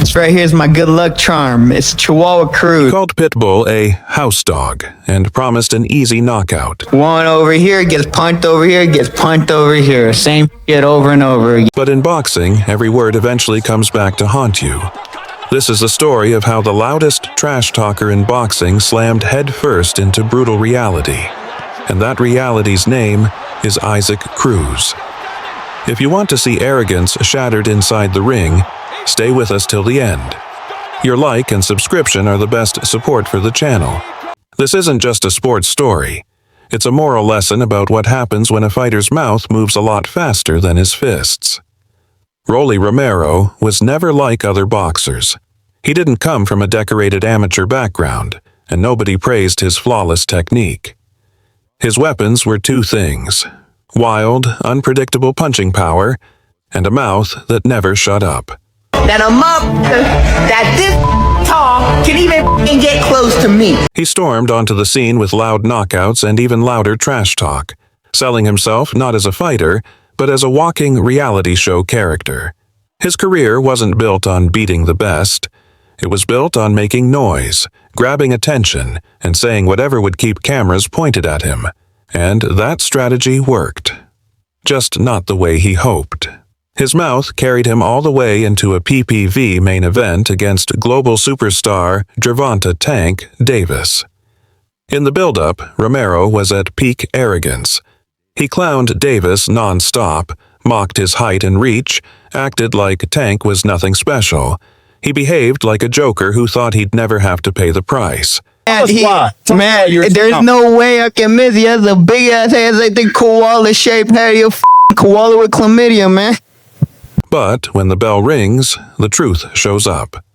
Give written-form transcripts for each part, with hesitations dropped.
This right here is my good luck charm. It's Chihuahua Cruz. He called Pitbull a house dog and promised an easy knockout. One over here gets punched over here, gets punched over here. Same shit over and over again. But in boxing, every word eventually comes back to haunt you. This is the story of how the loudest trash talker in boxing slammed headfirst into brutal reality. And that reality's name is Isaac Cruz. If you want to see arrogance shattered inside the ring, stay with us till the end. Your like and subscription are the best support for the channel. This isn't just a sports story. It's a moral lesson about what happens when a fighter's mouth moves a lot faster than his fists. Roly Romero was never like other boxers. He didn't come from a decorated amateur background, and nobody praised his flawless technique. His weapons were two things: wild, unpredictable punching power, and a mouth that never shut up. That a that this tall can even get close to me. He stormed onto the scene with loud knockouts and even louder trash talk, selling himself not as a fighter, but as a walking reality show character. His career wasn't built on beating the best. It was built on making noise, grabbing attention, and saying whatever would keep cameras pointed at him. And that strategy worked. Just not the way he hoped. His mouth carried him all the way into a PPV main event against global superstar Gervonta "Tank" Davis. In the build-up, Romero was at peak arrogance. He clowned Davis non-stop, mocked his height and reach, acted like Tank was nothing special. He behaved like a joker who thought he'd never have to pay the price. There's no way I can miss. He has a big ass head like the koala-shaped head. You koala with chlamydia, man. But when the bell rings, the truth shows up.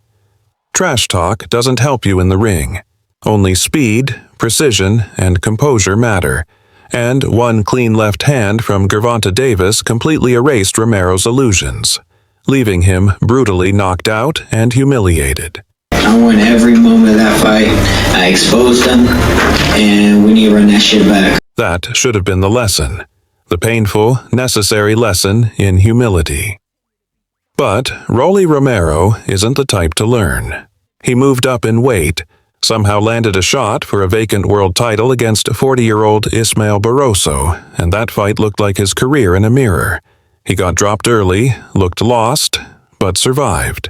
Trash talk doesn't help you in the ring. Only speed, precision, and composure matter. And one clean left hand from Gervonta Davis completely erased Romero's illusions, leaving him brutally knocked out and humiliated. I won every moment of that fight. I exposed them, and we need to run that shit back. That should have been the lesson. The painful, necessary lesson in humility. But Rolly Romero isn't the type to learn. He moved up in weight, somehow landed a shot for a vacant world title against 40-year-old Ismael Barroso, and that fight looked like his career in a mirror. He got dropped early, looked lost, but survived.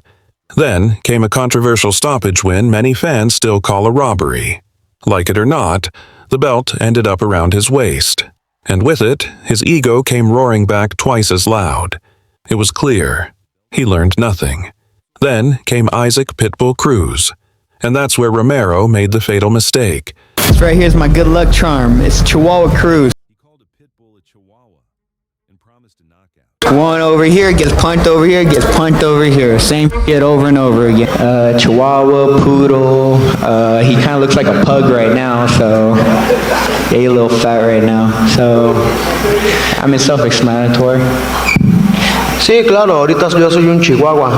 Then came a controversial stoppage win many fans still call a robbery. Like it or not, the belt ended up around his waist, and with it, his ego came roaring back twice as loud. It was clear. He learned nothing. Then came Isaac "Pitbull" Cruz, and that's where Romero made the fatal mistake. This right here is my good luck charm. It's Chihuahua Cruz. He called a Pitbull a Chihuahua and promised a knockout. One over here gets punched over here, gets punched over here. Same shit over and over again. Chihuahua, poodle. He kind of looks like a pug right now, so yeah, he's a little fat right now. So, I mean, self-explanatory. Sí, claro, ahorita yo soy un chihuahua,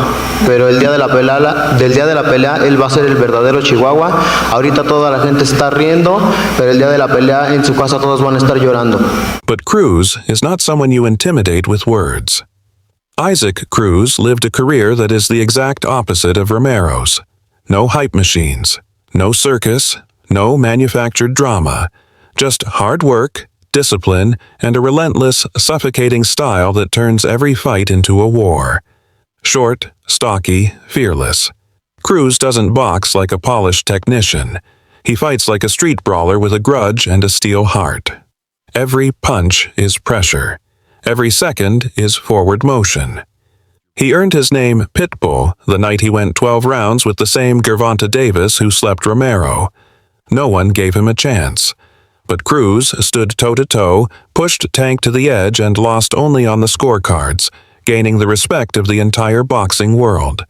pero el día de la pelea, él va a ser el verdadero chihuahua. Ahorita toda la gente está riendo, pero el día de la pelea en su casa todos van a estar llorando. But Cruz is not someone you intimidate with words. Isaac Cruz lived a career that is the exact opposite of Romero's. No hype machines, no circus, no manufactured drama, just hard work, discipline, and a relentless, suffocating style that turns every fight into a war. Short, stocky, fearless. Cruz doesn't box like a polished technician. He fights like a street brawler with a grudge and a steel heart. Every punch is pressure. Every second is forward motion. He earned his name Pitbull the night he went 12 rounds with the same Gervonta Davis who slept Romero. No one gave him a chance. But Cruz stood toe-to-toe, pushed Tank to the edge, and lost only on the scorecards, gaining the respect of the entire boxing world.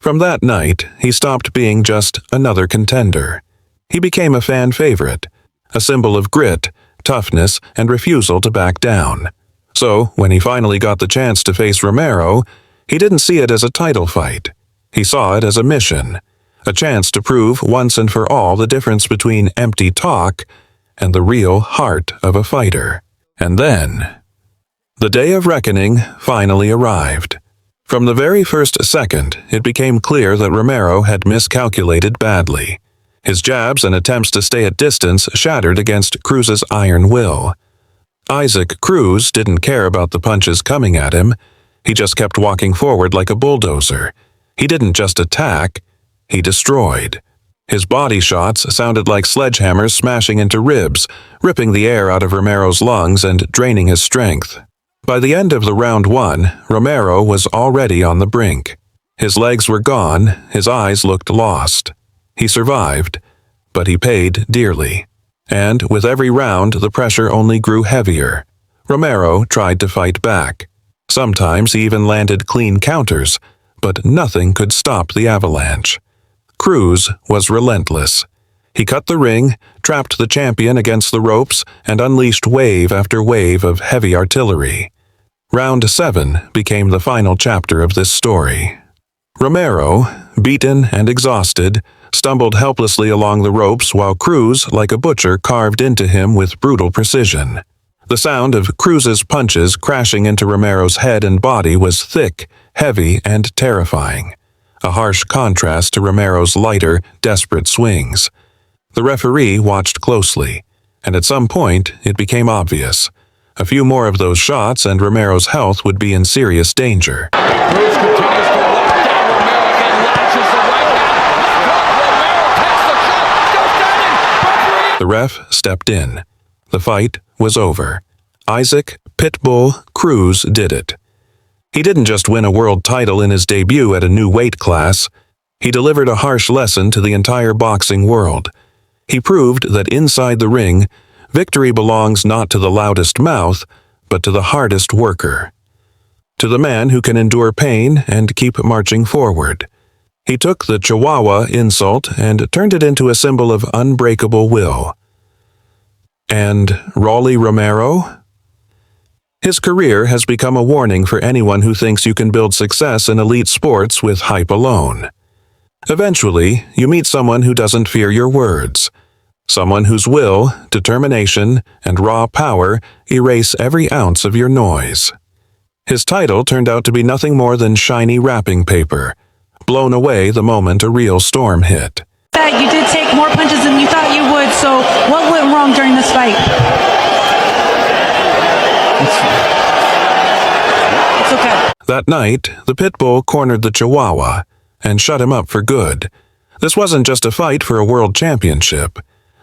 From that night, he stopped being just another contender. He became a fan favorite, a symbol of grit, toughness, and refusal to back down. So, when he finally got the chance to face Romero, he didn't see it as a title fight. He saw it as a mission, a chance to prove once and for all the difference between empty talk and the real heart of a fighter. And then, the day of reckoning finally arrived. From the very first second, it became clear that Romero had miscalculated badly. His jabs and attempts to stay at distance shattered against Cruz's iron will. Isaac Cruz didn't care about the punches coming at him. He just kept walking forward like a bulldozer. He didn't just attack, he destroyed. His body shots sounded like sledgehammers smashing into ribs, ripping the air out of Romero's lungs and draining his strength. By the end of the round 1, Romero was already on the brink. His legs were gone, his eyes looked lost. He survived, but he paid dearly. And with every round, the pressure only grew heavier. Romero tried to fight back. Sometimes he even landed clean counters, but nothing could stop the avalanche. Cruz was relentless. He cut the ring, trapped the champion against the ropes, and unleashed wave after wave of heavy artillery. Round 7 became the final chapter of this story. Romero, beaten and exhausted, stumbled helplessly along the ropes while Cruz, like a butcher, carved into him with brutal precision. The sound of Cruz's punches crashing into Romero's head and body was thick, heavy, and terrifying, a harsh contrast to Romero's lighter, desperate swings. The referee watched closely, and at some point it became obvious. A few more of those shots and Romero's health would be in serious danger. Cruz continues to look down. Romero again latches the right hand. Romero takes the shot. Goes down in. Referee. The ref stepped in. The fight was over. Isaac Pitbull Cruz did it. He didn't just win a world title in his debut at a new weight class. He delivered a harsh lesson to the entire boxing world. He proved that inside the ring, victory belongs not to the loudest mouth, but to the hardest worker. To the man who can endure pain and keep marching forward. He took the Chihuahua insult and turned it into a symbol of unbreakable will. And Rolly Romero? His career has become a warning for anyone who thinks you can build success in elite sports with hype alone. Eventually, you meet someone who doesn't fear your words. Someone whose will, determination, and raw power erase every ounce of your noise. His title turned out to be nothing more than shiny wrapping paper, blown away the moment a real storm hit. You did take more punches than you thought you would, so what went wrong during this fight? It's okay. That night, the Pitbull cornered the Chihuahua and shut him up for good. This wasn't just a fight for a world championship.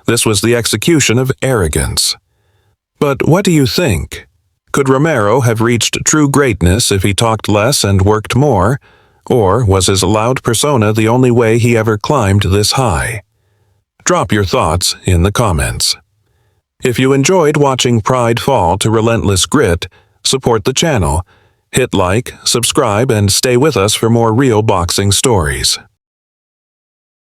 This was the execution of arrogance. But what do you think? Could Romero have reached true greatness if he talked less and worked more? Or was his loud persona the only way he ever climbed this high? Drop your thoughts in the comments. If you enjoyed watching Pride fall to relentless grit, support the channel. Hit like, subscribe, and stay with us for more real boxing stories.